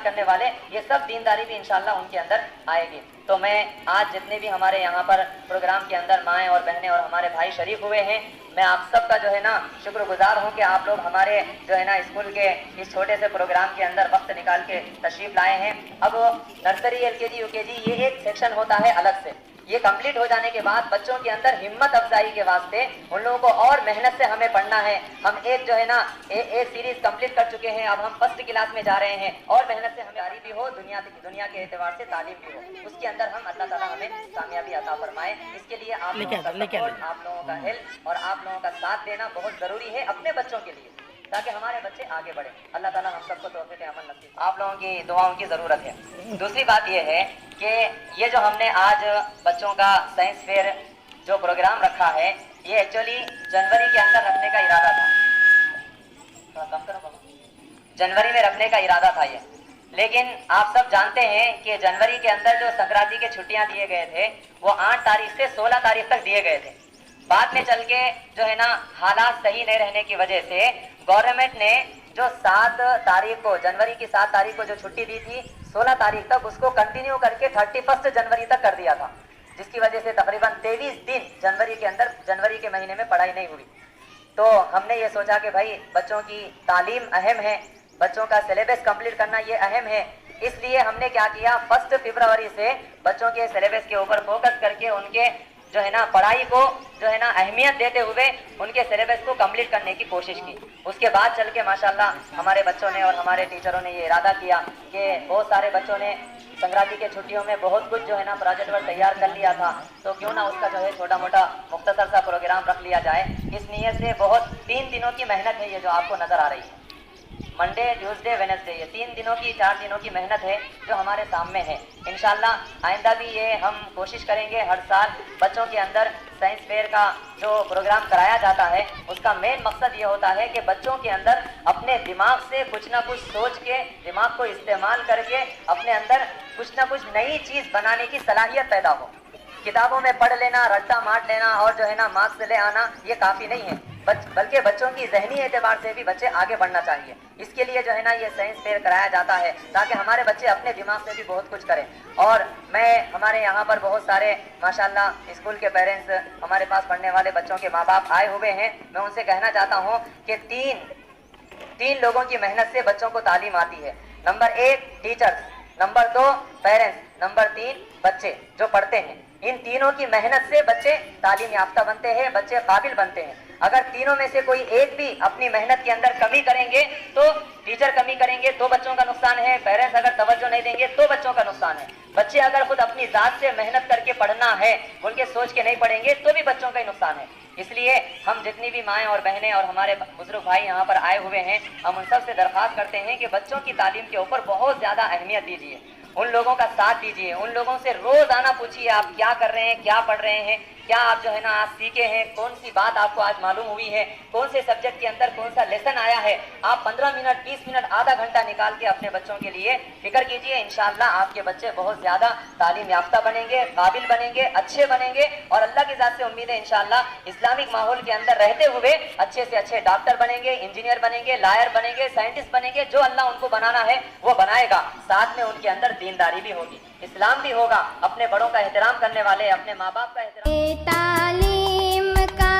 करने वाले, ये सब दीनदारी भी इंशाल्लाह उनके अंदर आएगी। तो मैं आज जितने भी हमारे यहाँ पर प्रोग्राम के अंदर माएँ और बहनें और हमारे भाई शरीक हुए हैं, मैं आप सबका जो है ना शुक्रगुजार हूँ कि आप लोग हमारे जो है ना स्कूल के इस छोटे से प्रोग्राम के अंदर वक्त निकाल के तशरीफ लाए हैं। अब नर्सरी, LKG, UKG ये एक सेक्शन होता है अलग से। ये कंप्लीट हो जाने के बाद बच्चों के अंदर हिम्मत अफजाई के वास्ते उन लोगों को और मेहनत से हमें पढ़ना है। हम एक जो है ना एक सीरीज कंप्लीट कर चुके हैं, अब हम फर्स्ट क्लास में जा रहे हैं और मेहनत से हमें जारी भी हो, दुनिया के एतबार से तालीम भी हो, उसके अंदर हम अल्लाह ताला हमें कामयाबी अता फरमाए। इसके लिए आप लोगों का सपोर्ट, आप लोगों का हेल्प और आप लोगों का साथ देना बहुत जरूरी है अपने बच्चों के लिए, ताकि हमारे बच्चे आगे बढ़े। अल्लाह ताला हम सबको तौफीक अमल नसीब। आप लोगों की दुआओं की ज़रूरत है। दूसरी बात यह है कि ये जो हमने आज बच्चों का साइंस फेयर जो प्रोग्राम रखा है, ये एक्चुअली जनवरी के अंदर रखने का इरादा था, जनवरी में रखने का इरादा था ये। लेकिन आप सब जानते हैं कि जनवरी के अंदर जो संक्रांति के छुट्टियां दिए गए थे वो 8 तारीख से 16 तारीख तक दिए गए थे। बाद में चल के जो है ना हालात सही नहीं रहने की वजह से गवर्नमेंट ने जो 7 तारीख को, जनवरी की 7 तारीख को जो छुट्टी दी थी, 16 तारीख तक उसको कंटिन्यू करके 31 जनवरी तक कर दिया था, जिसकी वजह से तकरीबन 23 दिन जनवरी के अंदर, जनवरी के महीने में पढ़ाई नहीं हुई। तो हमने ये सोचा कि भाई बच्चों की तालीम अहम है, बच्चों का सिलेबस कंप्लीट करना ये अहम है, इसलिए हमने क्या किया, 1 फरवरी से बच्चों के सिलेबस के ऊपर फोकस करके उनके जो है ना पढ़ाई को जो है ना अहमियत देते हुए उनके सिलेबस को कंप्लीट करने की कोशिश की। उसके बाद चल के माशाल्लाह हमारे बच्चों ने और हमारे टीचरों ने ये इरादा किया कि बहुत सारे बच्चों ने संक्रांति के छुट्टियों में बहुत कुछ जो है ना प्रोजेक्ट वर्क तैयार कर लिया था, तो क्यों ना उसका जो है छोटा मोटा मुख्तसर सा प्रोग्राम रख लिया जाए। इस नीयत से बहुत 3 दिनों की मेहनत है ये जो आपको नजर आ रही है, मंडे, ट्यूसडे, वेडनेसडे, ये 3 दिनों की, 4 दिनों की मेहनत है जो हमारे सामने है। इंशाल्लाह आइंदा भी ये हम कोशिश करेंगे हर साल बच्चों के अंदर साइंस फेयर का जो प्रोग्राम कराया जाता है उसका मेन मकसद ये होता है कि बच्चों के अंदर अपने दिमाग से कुछ ना कुछ सोच के, दिमाग को इस्तेमाल करके अपने अंदर कुछ ना कुछ नई चीज़ बनाने की सलाहियत पैदा हो। किताबों में पढ़ लेना, रट्टा मार लेना और जो है ना मार्क्स ले आना ये काफ़ी नहीं है, बल्कि बच्चों की जहनी एतबार से भी बच्चे आगे बढ़ना चाहिए। इसके लिए जो है ना ये साइंस फेयर कराया जाता है ताकि हमारे बच्चे अपने दिमाग से भी बहुत कुछ करें। और मैं हमारे यहाँ पर बहुत सारे माशाल्लाह स्कूल के पेरेंट्स, हमारे पास पढ़ने वाले बच्चों के माँ बाप आए हुए हैं। मैं उनसे कहना चाहता हूँ कि तीन लोगों की मेहनत से बच्चों को तालीम आती है। Number 1 teachers, number 2 parents, number 3 बच्चे जो पढ़ते हैं। इन तीनों की मेहनत से बच्चे तालीम याफ्ता बनते हैं, बच्चे काबिल बनते हैं। अगर तीनों में से कोई एक भी अपनी मेहनत के अंदर कमी करेंगे तो टीचर कमी करेंगे तो बच्चों का नुकसान है, पेरेंट्स अगर तवज्जो नहीं देंगे तो बच्चों का नुकसान है। बच्चे अगर खुद अपनी जात से मेहनत करके पढ़ना है, उनके सोच के नहीं पढ़ेंगे तो भी बच्चों का ही नुकसान है। इसलिए हम जितनी भी माएँ और बहनें और हमारे बुजुर्ग भाई यहाँ पर आए हुए हैं, हम उन सब से दरख्वास्त करते हैं कि बच्चों की तालीम के ऊपर बहुत ज़्यादा अहमियत दीजिए, उन लोगों का साथ दीजिए, उन लोगों से रोज़ाना पूछिए आप क्या कर रहे हैं, क्या पढ़ रहे हैं, क्या आप जो है ना आज सीखे हैं, कौन सी बात आपको आज मालूम हुई है, कौन से सब्जेक्ट के अंदर कौन सा लेसन आया है। आप 15 मिनट, 20 मिनट, आधा घंटा निकाल के अपने बच्चों के लिए फिक्र कीजिए। इंशाअल्लाह आपके बच्चे बहुत ज़्यादा तालीम याफ्ता बनेंगे, काबिल बनेंगे, अच्छे बनेंगे और अल्लाह की ज़ात से उम्मीद है इंशाअल्लाह इस्लामिक माहौल के अंदर रहते हुए अच्छे से अच्छे डॉक्टर बनेंगे, इंजीनियर बनेंगे, लायर बनेंगे, साइंटिस्ट बनेंगे। जो अल्लाह उनको बनाना है वो बनाएगा, साथ में उनके अंदर दीनदारी भी होगी, इस्लाम भी होगा, अपने बड़ों का एहतराम करने वाले, अपने माँ बाप का एहतराम। तालीम का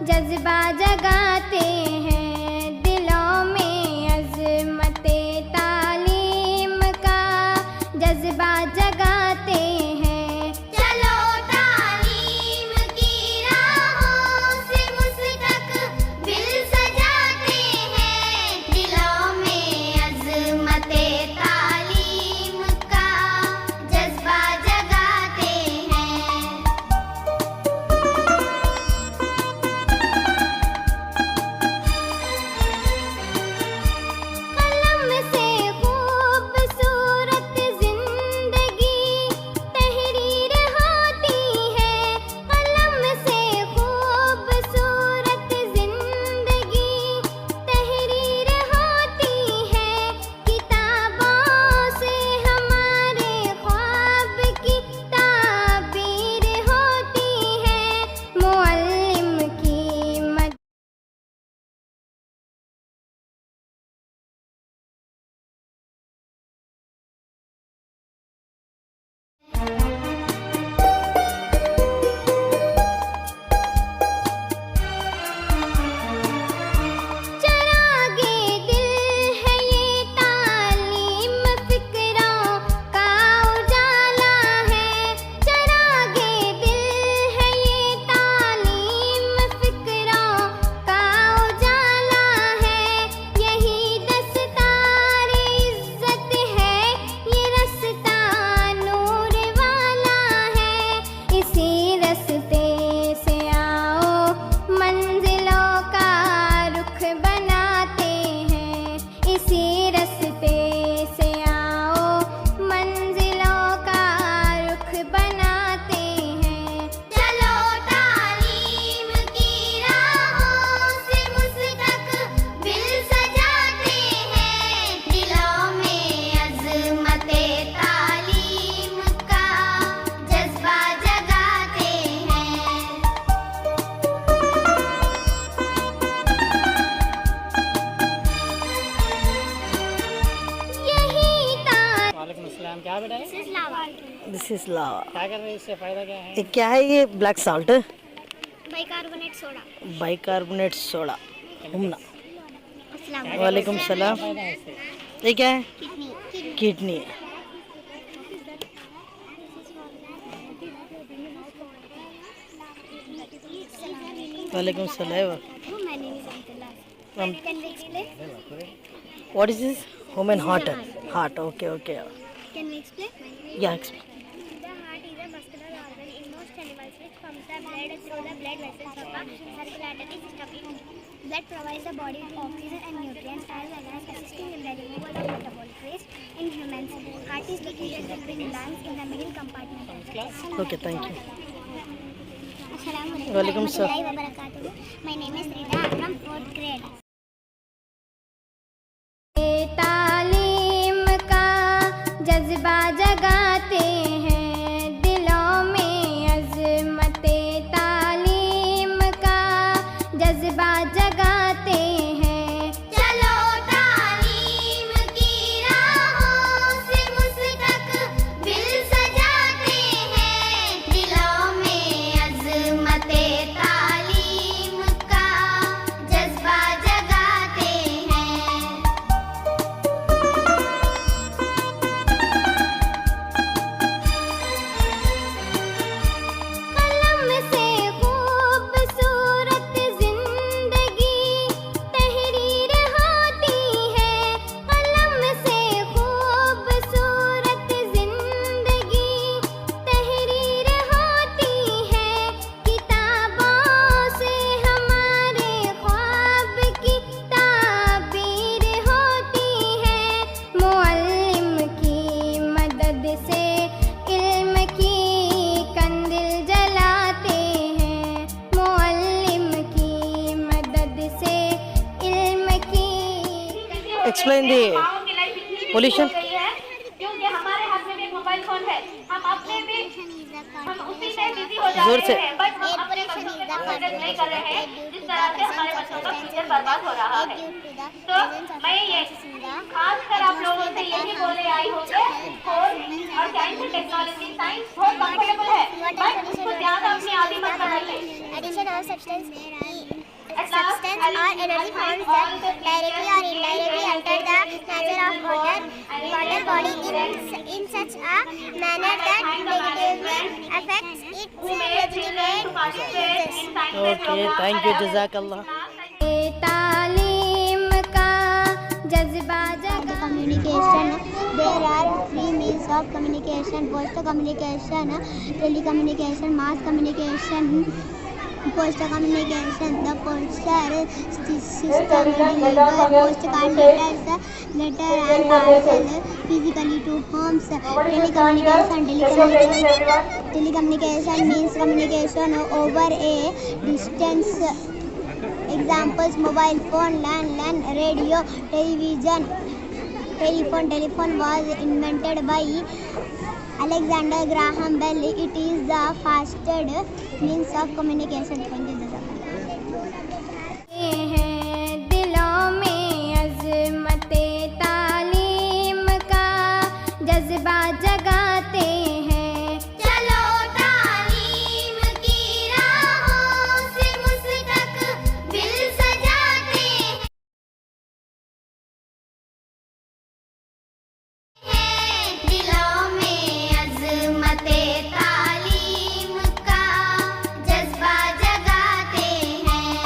जज्बा जगाते हैं दिलों में, अज़मते तालीम का जज्बा जगाते हैं। चलो तालीम की राहों से मुस्तक़बिल सजाते हैं, दिलों में अज़मते तालीम का जज्बा जगाते हैं। नाम क्या बेटा है? दिस इज लावा। क्या कर रहे हैं, इससे फायदा क्या है? ये क्या है? ये black salt, bicarbonate soda. Bicarbonate soda. Humna. अस्सलाम वालेकुम सलाम। फायदा है इससे? ये क्या है? किडनी। किडनी। वालेकुम सलाम। Can we explain? What is this? Human heart. Heart. Okay, okay. Can we explain? Yeah. The heart is a muscular organ in most animals which pumps the blood through the blood vessels of the circulatory system. Blood provides the body with oxygen and nutrients as well as assisting in the removal of metabolic waste in humans. Heart is located between lungs in the middle compartment. Okay, thank you. Assalamualaikum Walaikum salam. warahmatullahi wabarakatuh. My name is Rida. I'm from 4th grade. तालीम का जज्बा जगाते हैं दिलों में, अज़मत तालीम का जज्बा जगाते हैं। चलो तालीम की राहों से मुस्तक़बिल सजाते हैं, दिलों में अज़मत तालीम का जज्बा जगाते हैं। कलम से खूबसूरत जिंदगी तहरीर होती है, कलम से खूबसूरत जिंदगी तहरीर होती है। किताबों से हमारे ख्वाब की ताबीर होती है। मुअल्लिम की मदद से इल्म की कंदिल जलाते हैं, मुअल्लिम की मदद से इल्म की Explain the pollution. क्योंकि हमारे हाथ में भी एक मोबाइल फोन है, हम अपने भी हम उसी में बिजी हो जा जोर से। रहे हैं, बट हम अपने बच्चों के साथ मदद नहीं कर रहे हैं, जिस तरह से हमारे बच्चों का फ्यूचर बर्बाद हो रहा है। तो मैं ये खासकर आप लोगों से यही बोलने आई हूँ कि फोन और साइंस एंड टेक्नोलॉजी, साइंस बहुत कंफर्टेबल है, बट उसको ज्यादा अपनी आदि मत बनाइए। addition of substance or energy forms that directly or indirectly alter the nature of water body in such a manner that negatively affects its legitimate uses. Okay, thank you. Jazakallah. तालीम का जज्बा जगा communication. There are three means of communication: post communication, telecommunication, mass communication. Post communication. The postal system delivers postcard letter and parcel physically to homes. Telecommunication means communication over a distance. Examples: mobile phone, landline, radio, television. Telephone was invented by Alexander Graham Bell. It is the fastest means of communication. Thank you. दिलों में अज़मत तालीम का जज्बा जगाते हैं। चलो तालीम की राहों से मुस्तक़बिल सजाते हैं, दिलों में अज़मत तालीम का जज्बा जगाते हैं।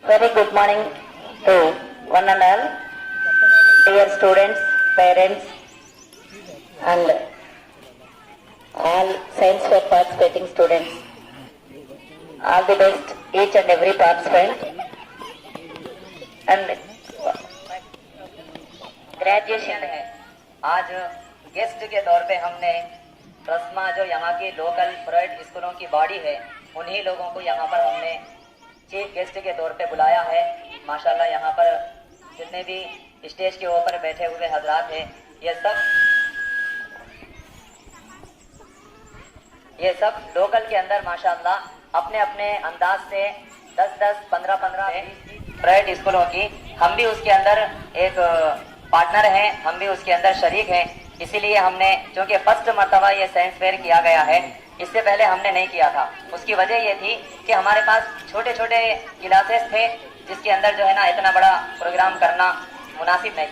Very good morning to one and all, dear students, parents, and all science fair participating students. All the best, each and every participant. And graduation है। आज गेस्ट के तौर पे हमने ट्रस्मा जो यहाँ की लोकल प्राइवेट स्कूलों की बॉडी है, उन्हीं लोगों को यहाँ पर हमने चीफ गेस्ट के तौर पे बुलाया है। माशाल्लाह यहाँ पर जितने भी स्टेज के ऊपर बैठे हुए हजरात हैं, ये सब लोकल के अंदर माशाल्लाह अपने अपने अंदाज से 10-10, 15-15 प्राइवेट स्कूलों की, हम भी उसके अंदर एक पार्टनर हैं, हम भी उसके अंदर शरीक हैं। इसीलिए हमने, क्योंकि फर्स्ट मर्तबा ये साइंस फेयर किया गया है, इससे पहले हमने नहीं किया था। उसकी वजह ये थी कि हमारे पास छोटे छोटे क्लासेस थे, जिसके अंदर जो है ना इतना बड़ा प्रोग्राम करना मुनासिब नहीं।